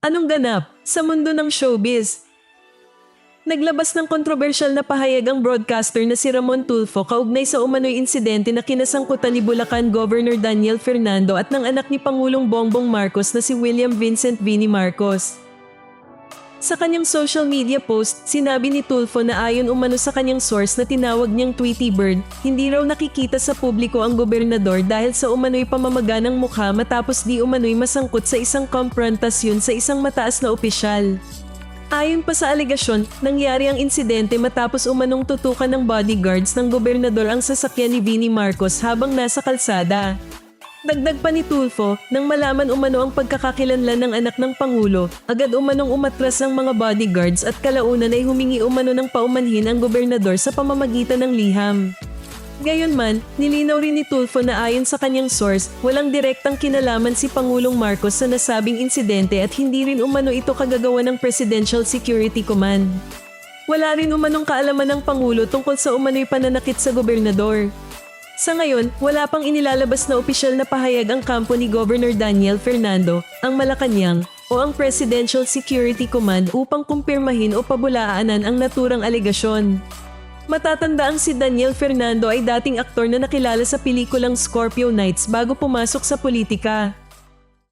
Anong ganap sa mundo ng showbiz? Naglabas ng kontrobersyal na pahayag ang broadcaster na si Ramon Tulfo kaugnay sa umano'y insidente na kinasangkutan ni Bulacan Governor Daniel Fernando at ng anak ni Pangulong Bongbong Marcos na si William Vincent Vini Marcos. Sa kanyang social media post, sinabi ni Tulfo na ayon umano sa kanyang source na tinawag niyang Tweety Bird, hindi raw nakikita sa publiko ang gobernador dahil sa umano'y pamamaga ng mukha matapos di umano'y masangkot sa isang komprontasyon sa isang mataas na opisyal. Ayon pa sa alegasyon, nangyari ang insidente matapos umanong tutukan ng bodyguards ng gobernador ang sasakyan ni Vini Marcos habang nasa kalsada. Dagdag pa ni Tulfo, nang malaman umano ang pagkakakilanlan ng anak ng Pangulo, agad umanong umatras ang mga bodyguards at kalaunan ay humingi umano ng paumanhin ang gobernador sa pamamagitan ng liham. Gayunman, nilinaw rin ni Tulfo na ayon sa kanyang source, walang direktang kinalaman si Pangulong Marcos sa nasabing insidente at hindi rin umano ito kagagawa ng Presidential Security Command. Wala rin umanong kaalaman ng Pangulo tungkol sa umano'y pananakit sa gobernador. Sa ngayon, wala pang inilalabas na opisyal na pahayag ang kampo ni Governor Daniel Fernando, ang Malacanang, o ang Presidential Security Command upang kumpirmahin o pabulaanan ang naturang alegasyon. Matatandaang si Daniel Fernando ay dating aktor na nakilala sa pelikulang Scorpio Nights bago pumasok sa politika.